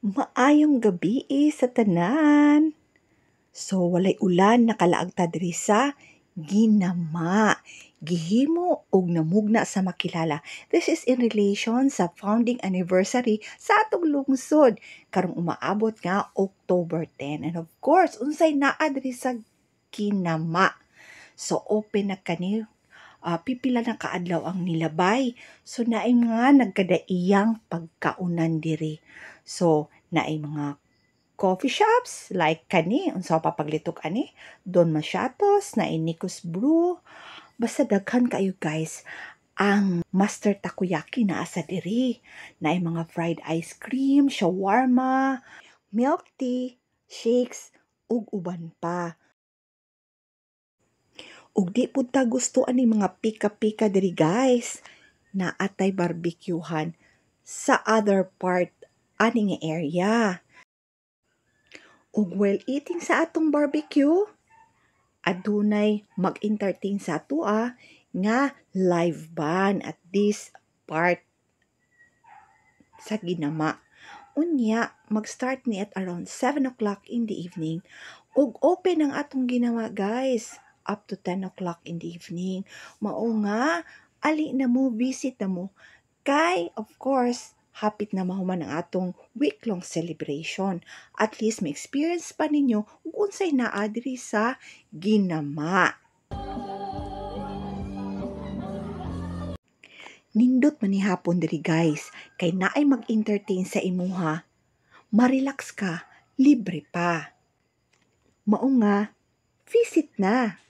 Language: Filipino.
Maayong gabi sa tanan. So walay ulan nakalaag ta diri sa ginama. Gihimo og namugna sa makilala. This is in relation sa founding anniversary sa atong lungsod karong umaabot nga October 10. And of course, unsay naa diri sa ginama. So open na kani pipila na kaadlaw ang nilabay. So naay nga nagkadaiyang pagkaunan diri. So naay mga coffee shops like kani unsa pa paglitok ani Don Maciatos na Nikos Brew, basta daghan kayo guys ang Master Takoyaki naa sa diri. Naay mga fried ice cream, shawarma, milk tea, shakes ug uban pa. Ug di pud ta gusto ani mga pika-pika diri guys, naatay barbecuehan sa other part ani nga area. Ug while eating sa atong barbecue, adunay mag-entertain sa atoa nga live band at this part sa ginama. Unya, mag-start ni at around 7 o'clock in the evening ug open ang atong ginama guys up to 10 o'clock in the evening. Mao nga, ali na mo, visit na mo. Kay, of course, hapit na mahuman ang atong week-long celebration. At least may experience pa ninyo kung unsay naa diri sa ginama. Nindot man ni hapon diri guys, kay naay mag-entertain sa imuha. Marelax ka, libre pa. Mao nga, visit na.